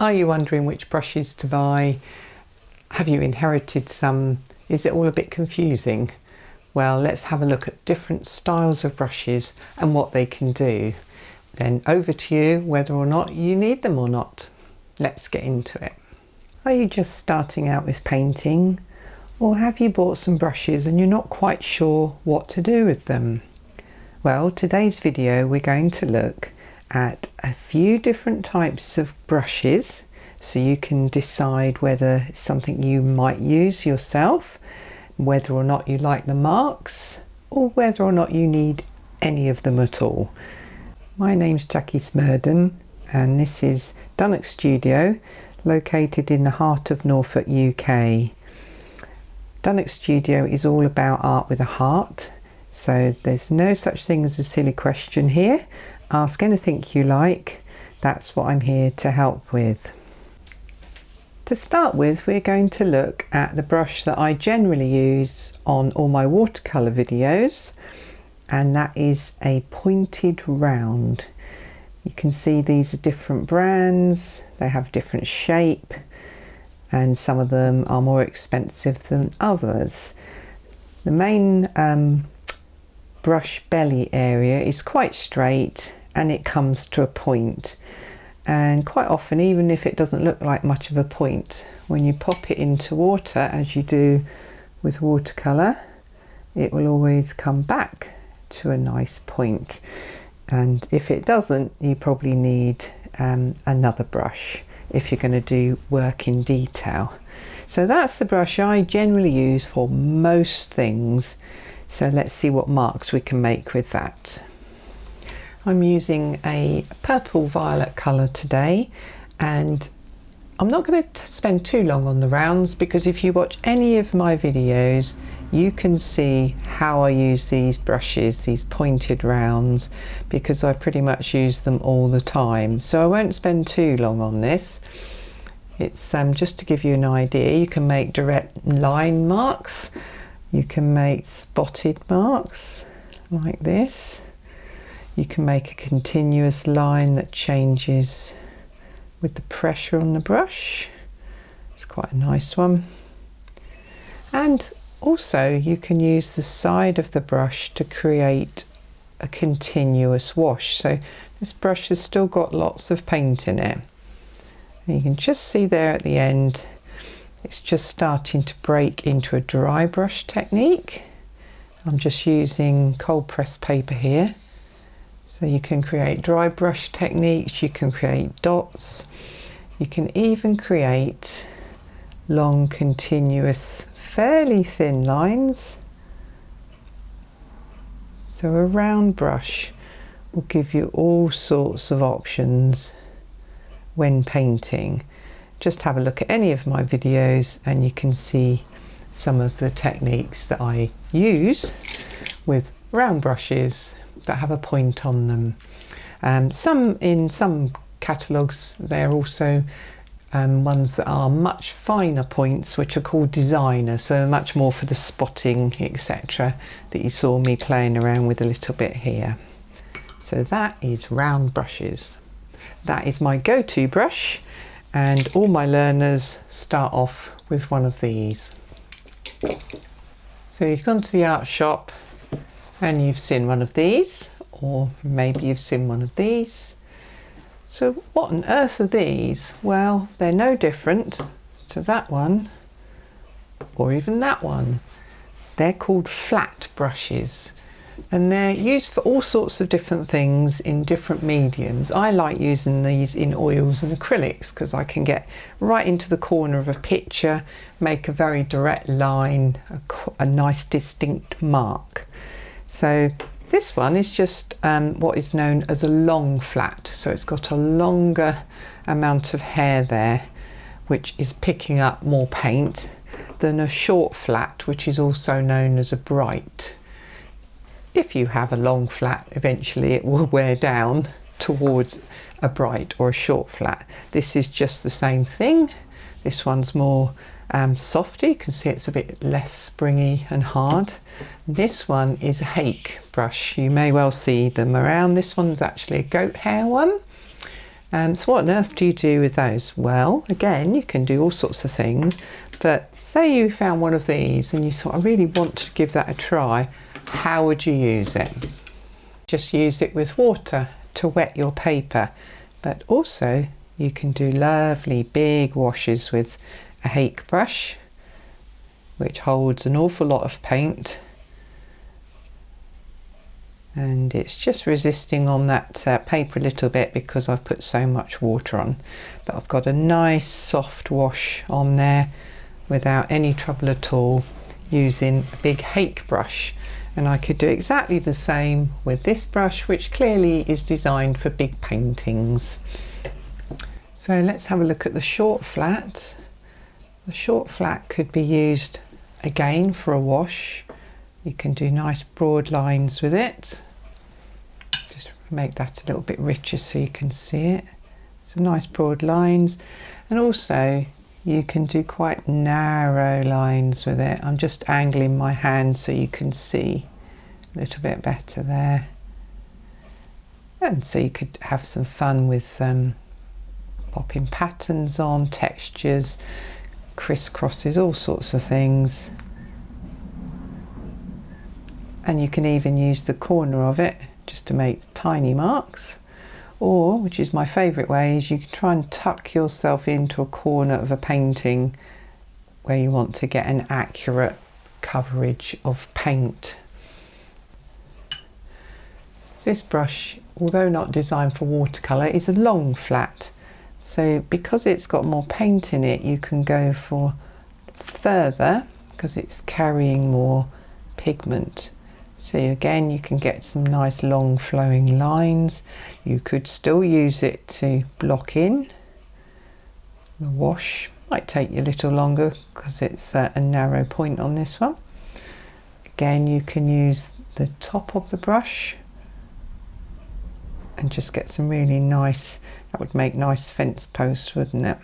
Are you wondering which brushes to buy? Have you inherited some? Is it all a bit confusing? Well, let's have a look at different styles of brushes and what they can do. Then over to you whether or not you need them or not. Let's get into it. Are you just starting out with painting? Or have you bought some brushes and you're not quite sure what to do with them? Well, today's video we're going to look at a few different types of brushes so you can decide whether it's something you might use yourself, whether or not you like the marks, or whether or not you need any of them at all. My name's Jackie Smurden and this is Dunnock Studio, located in the heart of Norfolk, UK. Dunnock Studio is all about art with a heart, so there's no such thing as a silly question here. Ask anything you like, that's what I'm here to help with. To start with, we're going to look at the brush that I generally use on all my watercolour videos, and that is a pointed round. You can see these are different brands, they have different shape, and some of them are more expensive than others. The main brush belly area is quite straight and it comes to a point, and quite often, even if it doesn't look like much of a point, when you pop it into water as you do with watercolour, it will always come back to a nice point. And if it doesn't, you probably need another brush if you're going to do work in detail. So that's the brush I generally use for most things. So let's see what marks we can make with that. I'm using a purple violet colour today, and I'm not going to spend too long on the rounds because if you watch any of my videos you can see how I use these brushes, these pointed rounds, because I pretty much use them all the time. So I won't spend too long on this. It's just to give you an idea. You can make direct line marks, you can make spotted marks like this, you can make a continuous line that changes with the pressure on the brush. It's quite a nice one. And also you can use the side of the brush to create a continuous wash. So this brush has still got lots of paint in it. And you can just see there at the end, it's just starting to break into a dry brush technique. I'm just using cold pressed paper here. So you can create dry brush techniques, you can create dots, you can even create long continuous fairly thin lines. So a round brush will give you all sorts of options when painting. Just have a look at any of my videos and you can see some of the techniques that I use with round brushes that have a point on them. In some catalogues they're also ones that are much finer points, which are called designer, so much more for the spotting, etc., that you saw me playing around with a little bit here. So that is round brushes. That is my go-to brush, and all my learners start off with one of these. So you've gone to the art shop and you've seen one of these, or maybe you've seen one of these. So what on earth are these? Well, they're no different to that one or even that one. They're called flat brushes and they're used for all sorts of different things in different mediums. I like using these in oils and acrylics because I can get right into the corner of a picture, make a very direct line, a nice distinct mark. So this one is just what is known as a long flat, so it's got a longer amount of hair there which is picking up more paint than a short flat, which is also known as a bright. If you have a long flat, eventually it will wear down towards a bright or a short flat. This is just the same thing. This one's more softer, you can see it's a bit less springy and hard. This one is a hake brush, you may well see them around. This one's actually a goat hair one, So what on earth do you do with those? Well, again, you can do all sorts of things, but say you found one of these and you thought, I really want to give that a try. How would you use it? Just use it with water to wet your paper, but also you can do lovely big washes with a hake brush, which holds an awful lot of paint, and it's just resisting on that paper a little bit because I've put so much water on, but I've got a nice soft wash on there without any trouble at all using a big hake brush. And I could do exactly the same with this brush, which clearly is designed for big paintings. So let's have a look at the short flat. The short flat could be used again for a wash. You can do nice broad lines with it. Just make that a little bit richer so you can see it. Some nice broad lines, and also you can do quite narrow lines with it. I'm just angling my hand so you can see a little bit better there. And so you could have some fun with popping patterns on, textures, crisscrosses, all sorts of things. And you can even use the corner of it just to make tiny marks. Or, which is my favourite way, is you can try and tuck yourself into a corner of a painting where you want to get an accurate coverage of paint. This brush, although not designed for watercolour, is a long flat. So because it's got more paint in it, you can go for further because it's carrying more pigment. So again, you can get some nice long flowing lines. You could still use it to block in. The wash might take you a little longer because it's a narrow point on this one. Again, you can use the top of the brush and just get some really nice, that would make nice fence posts, wouldn't it?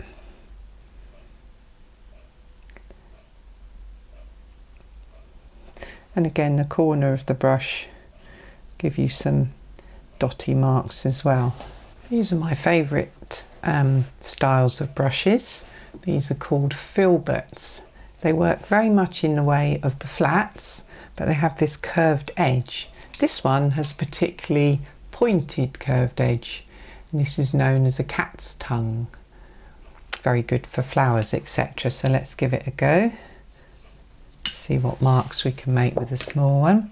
And again, the corner of the brush give you some dotty marks as well. These are my favourite styles of brushes. These are called filberts. They work very much in the way of the flats, but they have this curved edge. This one has a particularly pointed curved edge, and this is known as a cat's tongue. Very good for flowers, etc. So let's give it a go. See what marks we can make with a small one.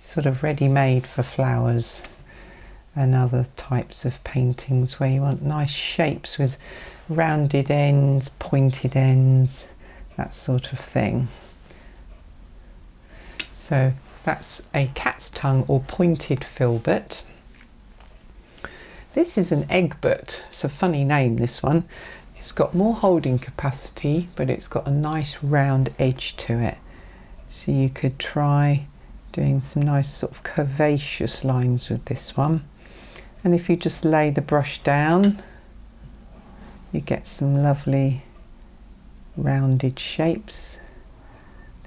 Sort of ready-made for flowers and other types of paintings where you want nice shapes with rounded ends, pointed ends, that sort of thing. So that's a cat's tongue or pointed filbert. This is an egbert. It's a funny name, this one. It's got more holding capacity, but it's got a nice round edge to it. So you could try doing some nice sort of curvaceous lines with this one. And if you just lay the brush down, you get some lovely rounded shapes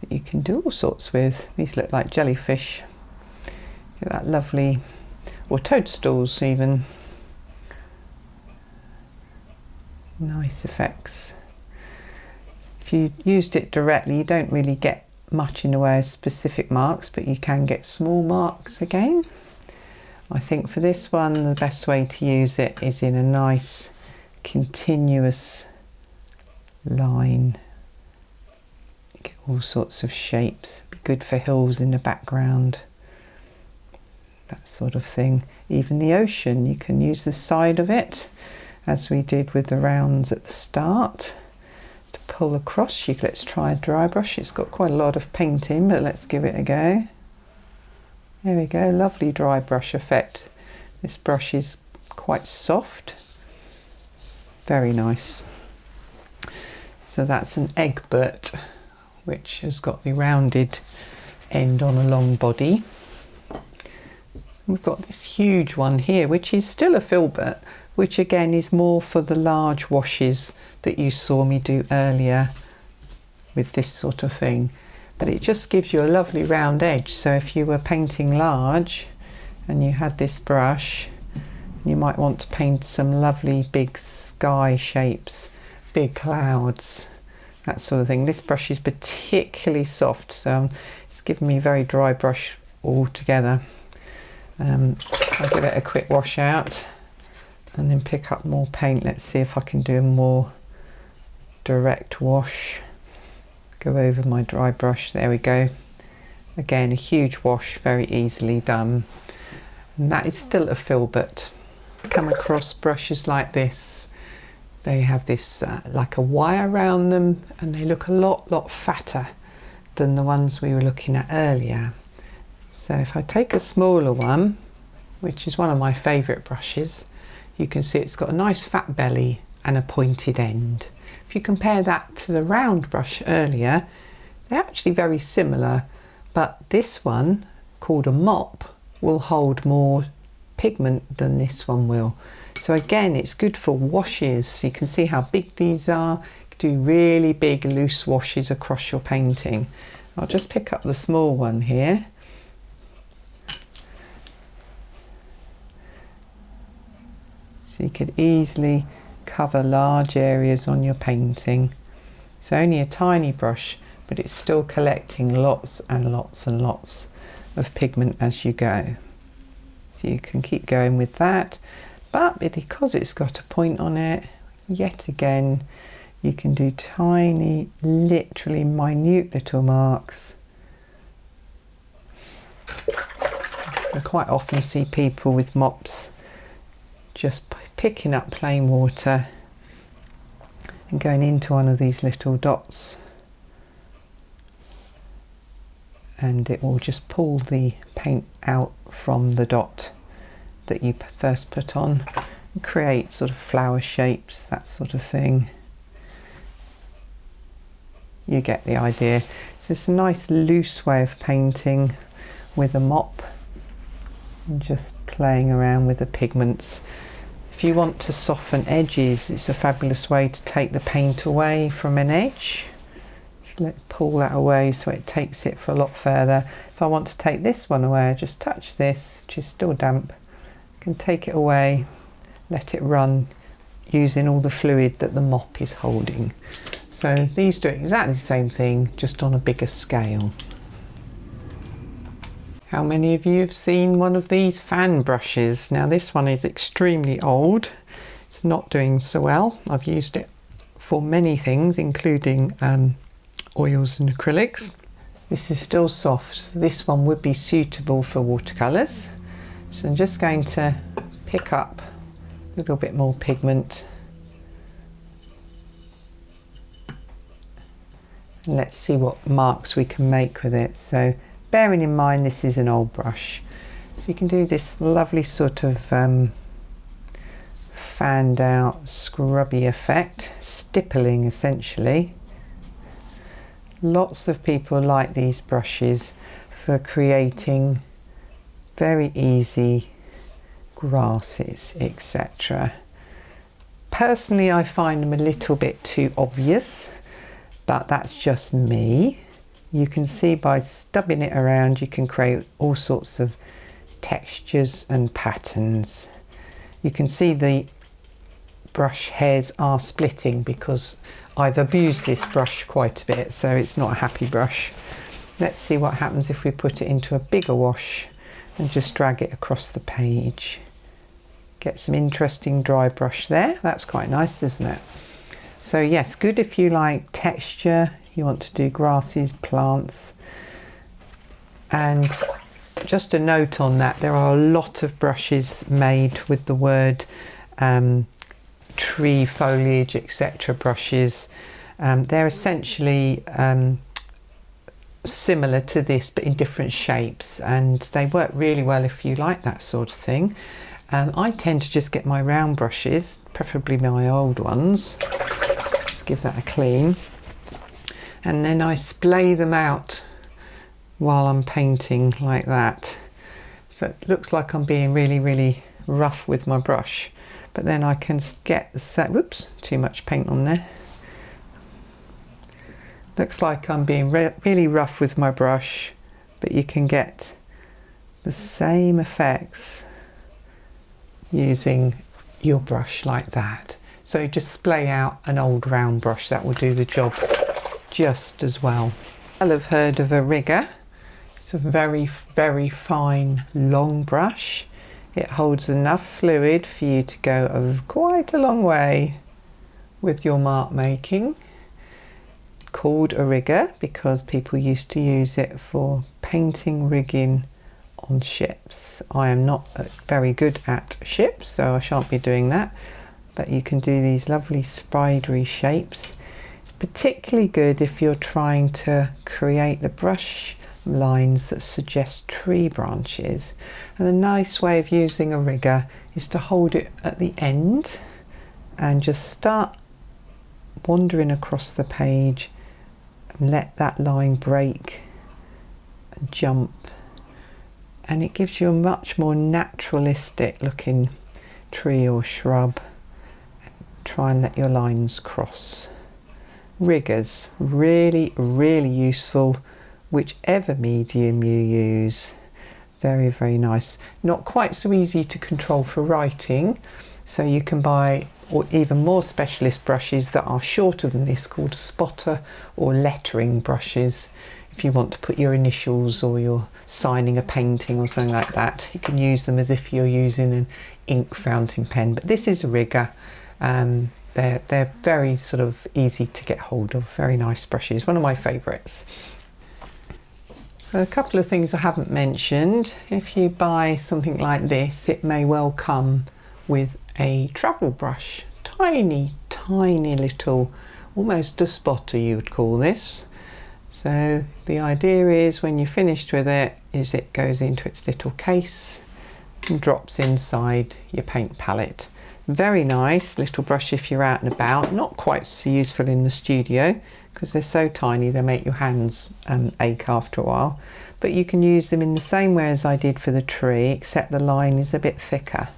that you can do all sorts with. These look like jellyfish. Get that lovely, or toadstools even. Nice effects. If you used it directly, you don't really get much in the way of specific marks, but you can get small marks again. I think for this one, the best way to use it is in a nice continuous line. Get all sorts of shapes. Be good for hills in the background, that sort of thing. Even the ocean, you can use the side of it, as we did with the rounds at the start, to pull across. Let's try a dry brush. It's got quite a lot of paint in, but let's give it a go. There we go, lovely dry brush effect. This brush is quite soft, very nice. So that's an egbert, which has got the rounded end on a long body. We've got this huge one here, which is still a filbert, which again is more for the large washes that you saw me do earlier with this sort of thing. But it just gives you a lovely round edge, so if you were painting large, and you had this brush, you might want to paint some lovely big sky shapes, big clouds, that sort of thing. This brush is particularly soft, so it's giving me a very dry brush altogether. I'll give it a quick wash out and then pick up more paint. Let's see if I can do a more direct wash. Go over my dry brush, there we go. Again, a huge wash, very easily done. And that is still a filbert. Come across brushes like this, they have this like a wire around them, and they look a lot fatter than the ones we were looking at earlier. So if I take a smaller one, which is one of my favourite brushes, you can see it's got a nice fat belly and a pointed end. If you compare that to the round brush earlier, they're actually very similar, but this one, called a mop, will hold more pigment than this one will. So again, it's good for washes. So you can see how big these are. You can do really big loose washes across your painting. I'll just pick up the small one here. So you could easily cover large areas on your painting. It's only a tiny brush, but it's still collecting lots and lots and lots of pigment as you go. So you can keep going with that, but because it's got a point on it, yet again, you can do tiny, literally minute little marks. I quite often see people with mops just picking up plain water and going into one of these little dots, and it will just pull the paint out from the dot that you first put on and create sort of flower shapes, that sort of thing. You get the idea. So it's a nice loose way of painting with a mop and just playing around with the pigments. If you want to soften edges, it's a fabulous way to take the paint away from an edge. Just pull that away so it takes it for a lot further. If I want to take this one away, I just touch this, which is still damp. I can take it away, let it run, using all the fluid that the mop is holding. So these do exactly the same thing, just on a bigger scale. How many of you have seen one of these fan brushes? Now this one is extremely old. It's not doing so well. I've used it for many things, including oils and acrylics. This is still soft. This one would be suitable for watercolours. So I'm just going to pick up a little bit more pigment. And let's see what marks we can make with it. So bearing in mind this is an old brush, so you can do this lovely sort of fanned out scrubby effect, stippling essentially. Lots of people like these brushes for creating very easy grasses, etc. Personally, I find them a little bit too obvious, but that's just me. You can see by stubbing it around you can create all sorts of textures and patterns. You can see the brush hairs are splitting because I've abused this brush quite a bit, so it's not a happy brush. Let's see what happens if we put it into a bigger wash and just drag it across the page. Get some interesting dry brush there. That's quite nice, isn't it? So yes, good if you like texture, you want to do grasses, plants. And just a note on that, there are a lot of brushes made with the word tree, foliage, etc. brushes. They're essentially similar to this but in different shapes, and they work really well if you like that sort of thing. I tend to just get my round brushes, preferably my old ones, just give that a clean, and then I splay them out while I'm painting like that. So it looks like I'm being really rough with my brush, but then I can get the set, whoops, too much paint on there. Looks like I'm being really rough with my brush, but you can get the same effects using your brush like that. So just splay out an old round brush, that will do the job just as well. I'll have heard of a rigger. It's a very, very fine long brush. It holds enough fluid for you to go quite a long way with your mark making. Called a rigger because people used to use it for painting rigging on ships. I am not very good at ships, so I shan't be doing that, but you can do these lovely spidery shapes. It's particularly good if you're trying to create the brush lines that suggest tree branches, and a nice way of using a rigger is to hold it at the end and just start wandering across the page and let that line break and jump, and it gives you a much more naturalistic looking tree or shrub. Try and let your lines cross. Riggers, really, really useful, whichever medium you use. Very, very nice. Not quite so easy to control for writing, so you can buy or even more specialist brushes that are shorter than this, called spotter or lettering brushes. If you want to put your initials or you're signing a painting or something like that, you can use them as if you're using an ink fountain pen. But this is a rigger. They're very sort of easy to get hold of. Very nice brushes, one of my favourites. A couple of things I haven't mentioned. If you buy something like this, it may well come with a travel brush. Tiny, tiny little, almost a spotter you would call this. So the idea is when you're finished with it, is it goes into its little case and drops inside your paint palette. Very nice little brush if you're out and about. Not quite so useful in the studio because they're so tiny they make your hands ache after a while. But you can use them in the same way as I did for the tree, except the line is a bit thicker,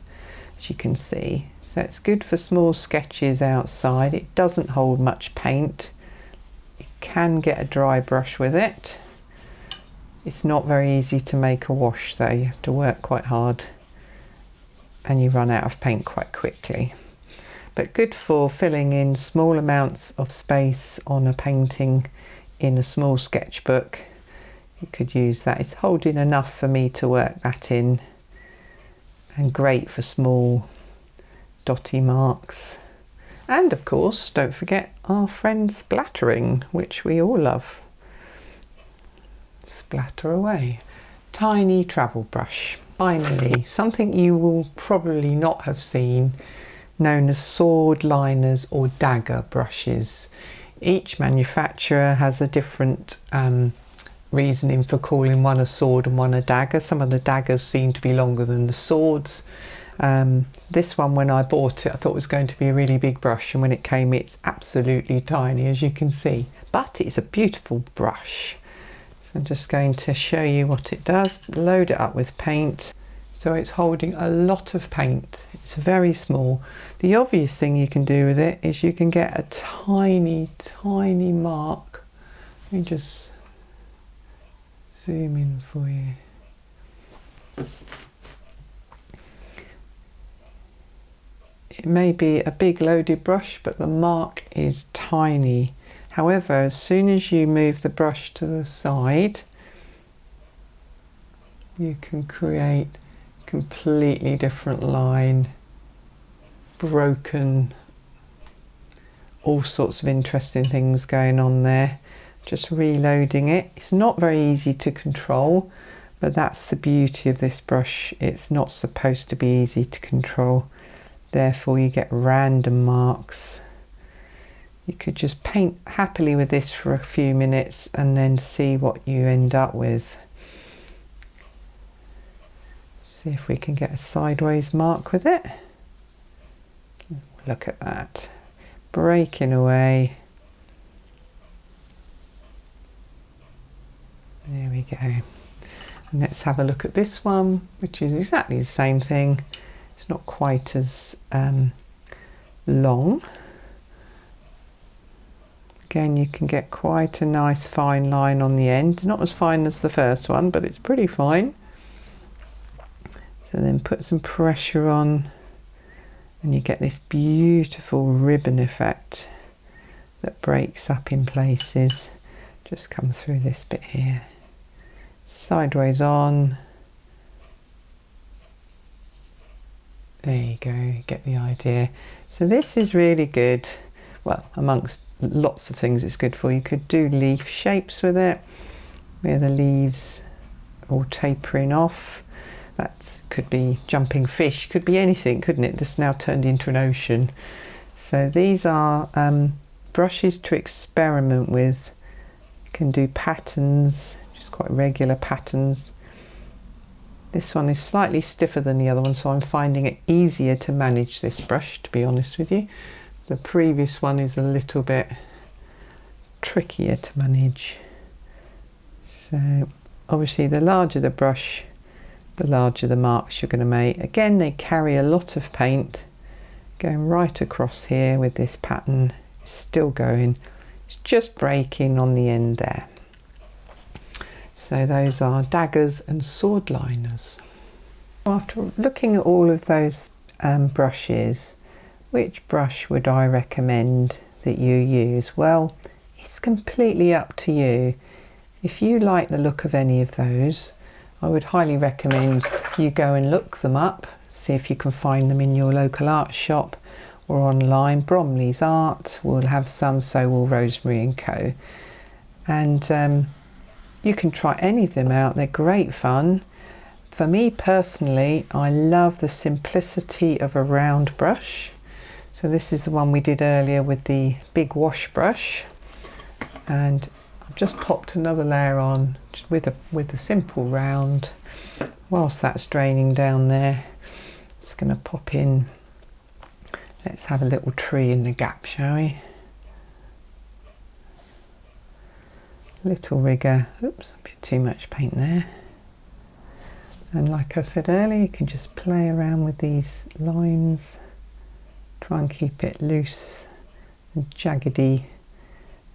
as you can see. So it's good for small sketches outside. It doesn't hold much paint. You can get a dry brush with it. It's not very easy to make a wash though. You have to work quite hard and you run out of paint quite quickly. But good for filling in small amounts of space on a painting in a small sketchbook. You could use that. It's holding enough for me to work that in, and great for small dotty marks. And of course, don't forget our friend splattering, which we all love. Splatter away. Tiny travel brush. Finally, something you will probably not have seen, known as sword liners or dagger brushes. Each manufacturer has a different reasoning for calling one a sword and one a dagger. Some of the daggers seem to be longer than the swords. This one, when I bought it, I thought it was going to be a really big brush, and when it came, it's absolutely tiny, as you can see. But it's a beautiful brush. So I'm just going to show you what it does. Load it up with paint. So it's holding a lot of paint. It's very small. The obvious thing you can do with it is you can get a tiny, tiny mark. Let me just zoom in for you. It may be a big loaded brush, but the mark is tiny. However, as soon as you move the brush to the side, you can create a completely different line, broken, all sorts of interesting things going on there. Just reloading it. It's not very easy to control, but that's the beauty of this brush. It's not supposed to be easy to control. Therefore you get random marks. You could just paint happily with this for a few minutes and then see what you end up with. See if we can get a sideways mark with it. Look at that. Breaking away. There we go. And let's have a look at this one, which is exactly the same thing. It's not quite as long. Again, you can get quite a nice fine line on the end. Not as fine as the first one, but it's pretty fine. So then put some pressure on and you get this beautiful ribbon effect that breaks up in places. Just come through this bit here. Sideways on. There you go, get the idea. So this is really good. Well, amongst lots of things it's good for. You could do leaf shapes with it, where the leaves all tapering off. That could be jumping fish, could be anything, couldn't it? This now turned into an ocean. So these are brushes to experiment with. You can do patterns, just quite regular patterns. This one is slightly stiffer than the other one, so I'm finding it easier to manage this brush, to be honest with you. The previous one is a little bit trickier to manage. So obviously the larger the brush, the larger the marks you're going to make. Again, they carry a lot of paint. Going right across here with this pattern, it's still going. It's just breaking on the end there. So those are daggers and sword liners. After looking at all of those brushes, which brush would I recommend that you use? Well, it's completely up to you. If you like the look of any of those, I would highly recommend you go and look them up, see if you can find them in your local art shop or online. Bromley's Art will have some, so will Rosemary and Co. And you can try any of them out, they're great fun. For me personally, I love the simplicity of a round brush. So this is the one we did earlier with the big wash brush. And I've just popped another layer on just with a simple round. Whilst that's draining down there, it's going to pop in. Let's have a little tree in the gap, shall we? Little rigger. Oops, a bit too much paint there. And like I said earlier, you can just play around with these lines. Try and keep it loose and jaggedy.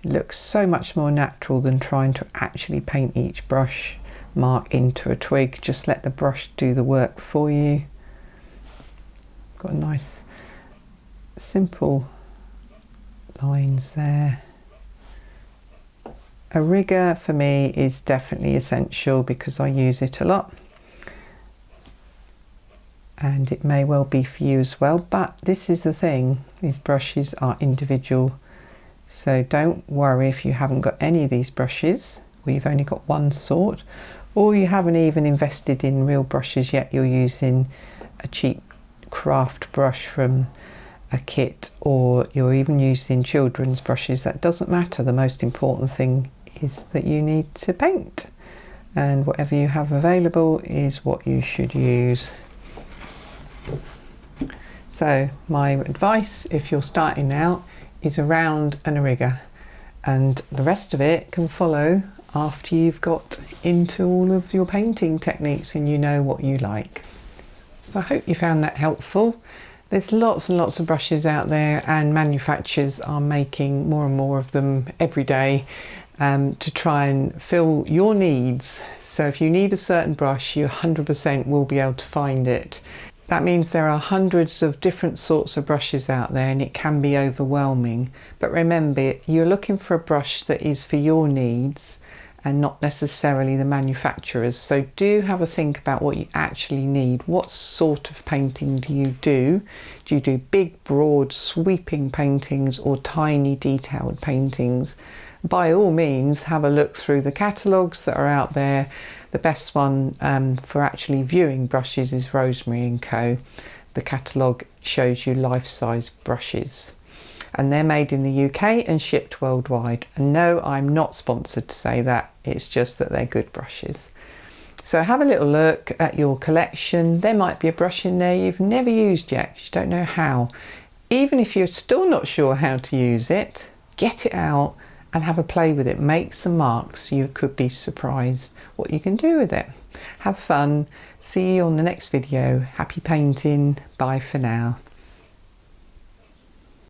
It looks so much more natural than trying to actually paint each brush mark into a twig. Just let the brush do the work for you. Got a nice simple lines there. A rigger for me is definitely essential because I use it a lot. And it may well be for you as well, but this is the thing, these brushes are individual. So don't worry if you haven't got any of these brushes, or you've only got one sort, or you haven't even invested in real brushes yet, you're using a cheap craft brush from a kit, or you're even using children's brushes. That doesn't matter. The most important thing is that you need to paint, and whatever you have available is what you should use. So my advice, if you're starting out, is a round and a rigger, and the rest of it can follow after you've got into all of your painting techniques and you know what you like. I hope you found that helpful. There's lots and lots of brushes out there, and manufacturers are making more and more of them every day to try and fill your needs. So if you need a certain brush, you 100% will be able to find it. That means there are hundreds of different sorts of brushes out there, and it can be overwhelming. But remember, you're looking for a brush that is for your needs and not necessarily the manufacturer's. So do have a think about what you actually need. What sort of painting do you do? Do you do big, broad, sweeping paintings or tiny, detailed paintings? By all means, have a look through the catalogues that are out there. The best one for actually viewing brushes is Rosemary and Co. The catalogue shows you life-size brushes, and they're made in the UK and shipped worldwide. And no, I'm not sponsored to say that, it's just that they're good brushes. So have a little look at your collection. There might be a brush in there you've never used yet because you don't know how. Even if you're still not sure how to use it, get it out and have a play with it. Make some marks. You could be surprised what you can do with it. Have fun. See you on the next video. Happy painting. Bye for now.